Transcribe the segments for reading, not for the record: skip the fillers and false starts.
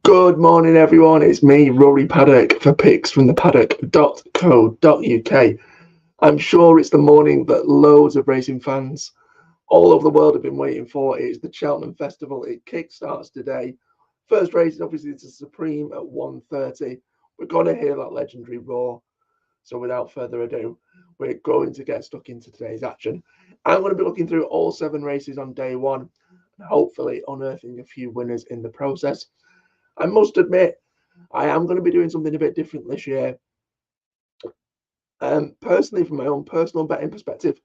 Good morning, everyone. It's me, Rory Paddock, for picks from the paddock.co.uk. I'm sure it's the morning that loads of racing fans all over the world have been waiting for. It's the Cheltenham Festival. It kickstarts today. First race, obviously, it's a Supreme at 1:30. We're going to hear that legendary roar. So, without further ado, we're going to get stuck into today's action. I'm going to be looking through all 7 races on day one and hopefully unearthing a few winners in the process. I must admit, I am going to be doing something a bit different this year. Personally, from my own personal betting perspective,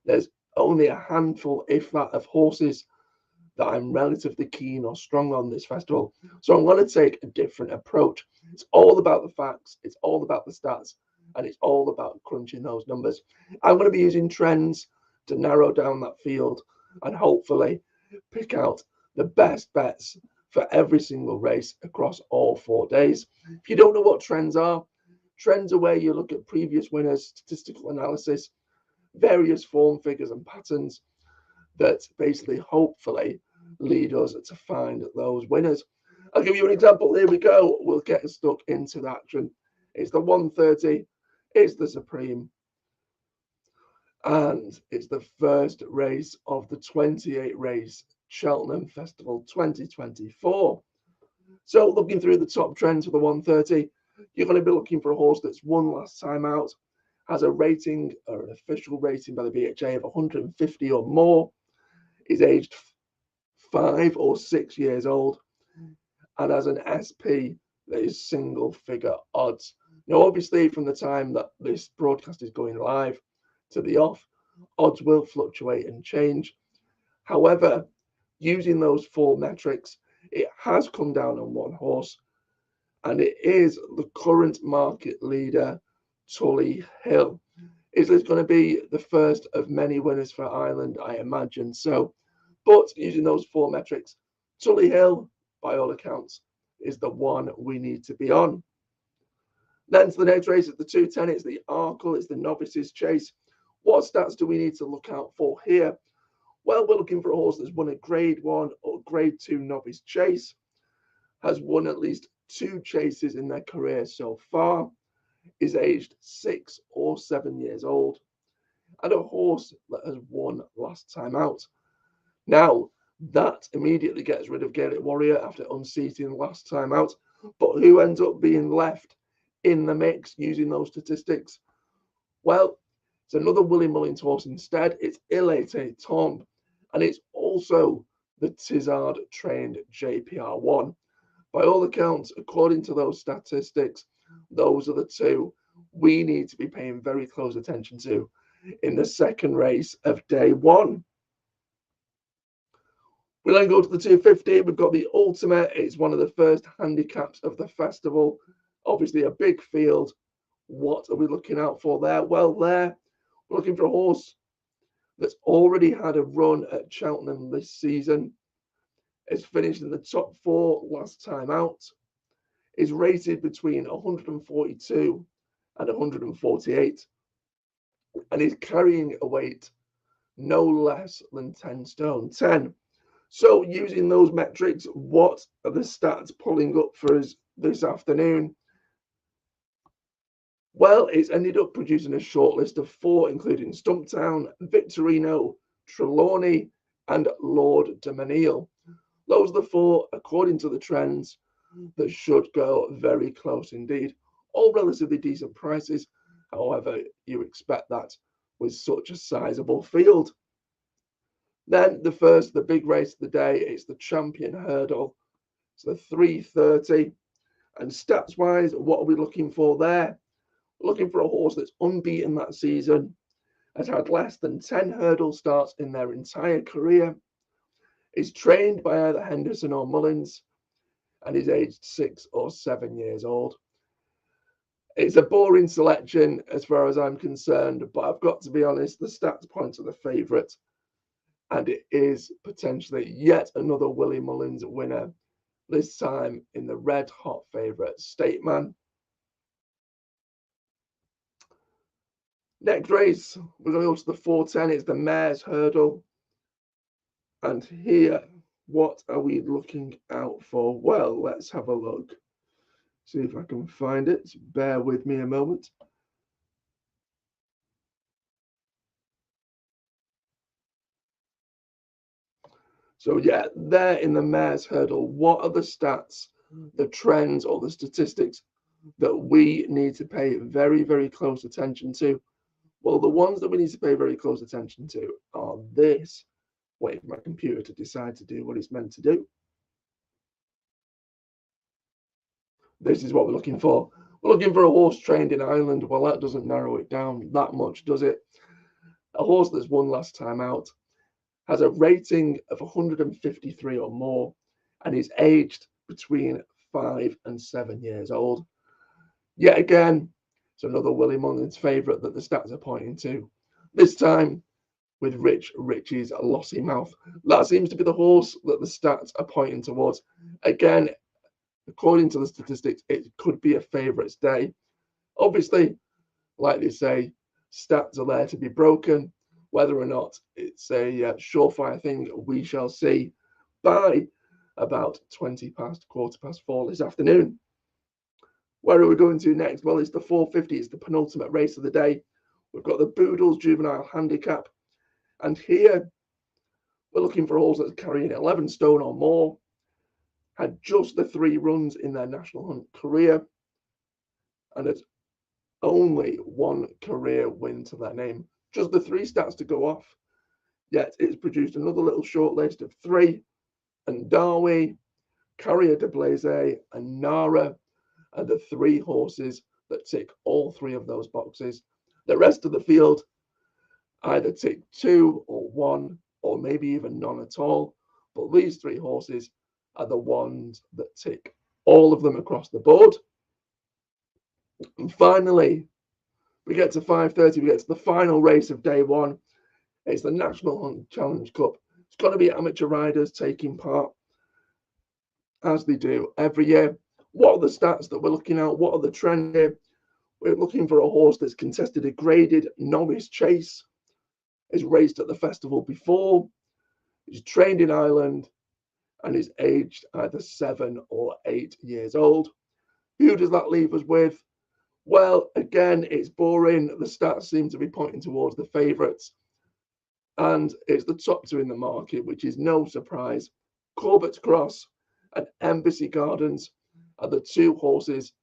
there's only a handful, if that, of horses that I'm relatively keen or strong on this festival. So I'm going to take a different approach. It's all about the facts, it's all about the stats, and it's all about crunching those numbers. I'm going to be using trends to narrow down that field and hopefully pick out the best bets for every single race across all 4 days. If you don't know what trends are where you look at previous winners, statistical analysis, various form figures and patterns that basically hopefully lead us to find those winners. I'll give you an example. Here we go. We'll get stuck into the action. It's the 1:30, it's the Supreme, and it's the first race of the 28 race Cheltenham Festival 2024. So, looking through the top trends for the 1:30, you're going to be looking for a horse that's won last time out, has a rating or an official rating by the BHA of 150 or more, is aged 5 or 6 years old, and has an SP that is single figure odds. Now, obviously, from the time that this broadcast is going live to the off, odds will fluctuate and change. However, using those 4 metrics, it has come down on one horse, and it is the current market leader, Tully Hill. Is this going to be the first of many winners for Ireland? I imagine so. But using those 4 metrics, Tully Hill, by all accounts, is the one we need to be on. Then to the next race at the 2:10, it's the Arkle, it's the Novices Chase. What stats do we need to look out for here? Well, we're looking for a horse that's won a Grade 1 or Grade 2 Novice Chase, has won at least 2 chases in their career so far, is aged 6 or 7 years old, and a horse that has won last time out. Now, that immediately gets rid of Gaelic Warrior after unseating last time out, but who ends up being left in the mix using those statistics? Well, it's another Willie Mullins horse instead. It's Ilete Tombe, and it's also the Tizard trained JPR1. By all accounts, according to those statistics, those are the two we need to be paying very close attention to in the second race of day one. We then go to the 250. We've got the Ultimate. It's one of the first handicaps of the festival. Obviously, a big field. What are we looking out for there? Well, we're looking for a horse that's already had a run at Cheltenham this season. It's finished in the top 4 last time out. Is rated between 142 and 148, and is carrying a weight no less than 10 stone 10. So, using those metrics, what are the stats pulling up for us this afternoon? Well, it's ended up producing a short list of 4, including Stumptown, Victorino, Trelawney, and Lord de Menil. Those are the 4, according to the trends, that should go very close indeed. All relatively decent prices. However, you expect that with such a sizable field. Then the big race of the day, it's the Champion Hurdle. It's the 3:30. And stats wise, what are we looking for there? We're looking for a horse that's unbeaten that season, has had less than 10 hurdle starts in their entire career, is trained by either Henderson or Mullins, and is aged 6 or 7 years old. It's a boring selection as far as I'm concerned, but I've got to be honest, the stats point to the favourite, and it is potentially yet another Willie Mullins winner, this time in the red hot favourite Stateman. Next race, we're going to go to the 4:10. It's the Mares Hurdle, and here What are we looking out for? Well, let's have a look. See if I can find it. Bear with me a moment. So yeah, there in the mare's hurdle, what are the stats, the trends, or the statistics that we need to pay very, very close attention to? Well, the ones that we need to pay very close attention to are this. Wait for my computer to decide to do what it's meant to do. This is what we're looking for. We're looking for a horse trained in Ireland. Well, that doesn't narrow it down that much, does it? A horse that's won last time out has a rating of 153 or more and is aged between 5 and 7 years old. Yet again, it's another Willie Mullins favourite that the stats are pointing to. This time with Rich Richie's Lossy Mouth. That seems to be the horse that the stats are pointing towards. Again, according to the statistics, it could be a favourite's day. Obviously, like they say, stats are there to be broken. Whether or not it's a surefire thing, we shall see by about 4:20 this afternoon. Where are we going to next? Well, it's the 450. It's the penultimate race of the day. We've got the Boodles Juvenile Handicap. And here we're looking for a horse that's carrying 11 stone or more, had just the 3 runs in their national hunt career, and has only 1 career win to their name. Just the 3 stats to go off. Yet it's produced another little short list of 3, and Darwy, Carrier de Blaze, and Nara are the 3 horses that tick all 3 of those boxes. The rest of the field either tick 2 or 1, or maybe even none at all. But these 3 horses are the ones that tick all of them across the board. And finally, we get to 5:30. We get to the final race of day 1. It's the National Hunt Challenge Cup. It's going to be amateur riders taking part, as they do every year. What are the stats that we're looking at? What are the trends here? We're looking for a horse that's contested a graded novice chase, is raced at the festival before, is trained in Ireland, and is aged either 7 or 8 years old. Who does that leave us with? Well, again, it's boring. The stats seem to be pointing towards the favourites. And it's the top 2 in the market, which is no surprise. Corbett's Cross and Embassy Gardens are the 2 horses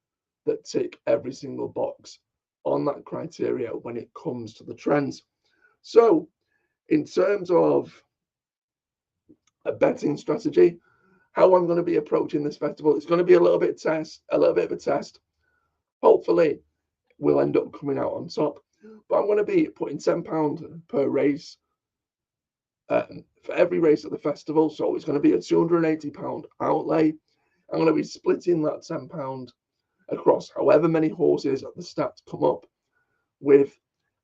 that tick every single box on that criteria when it comes to the trends. So, in terms of a betting strategy, how I'm going to be approaching this festival, it's going to be a little bit of a test. Hopefully, we'll end up coming out on top. But I'm going to be putting £10 per race for every race at the festival. So it's going to be a £280 outlay. I'm going to be splitting that £10 across however many horses at the stats come up with.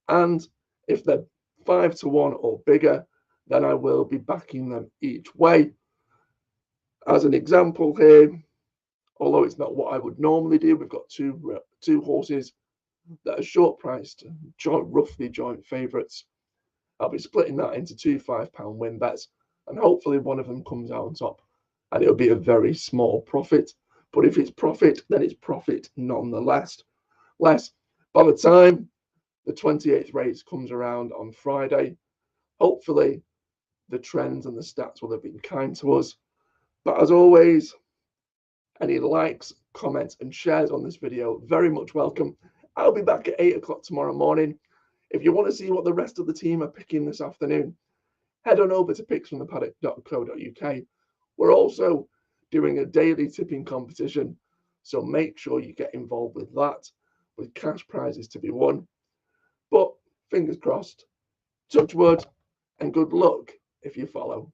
And if they're 5-1 or bigger, then I will be backing them each way. As an example here, although it's not what I would normally do, we've got two horses that are short priced, roughly joint favourites. I'll be splitting that into 2 £5 win bets, and hopefully one of them comes out on top, and it'll be a very small profit. But if it's profit, then it's profit nonetheless. By the time the 28th race comes around on Friday, hopefully the trends and the stats will have been kind to us. But as always, any likes, comments, and shares on this video, very much welcome. I'll be back at 8 o'clock tomorrow morning. If you want to see what the rest of the team are picking this afternoon, head on over to picksfromthepaddock.co.uk. We're also doing a daily tipping competition, so make sure you get involved with that, with cash prizes to be won. But fingers crossed, touch wood, and good luck if you follow.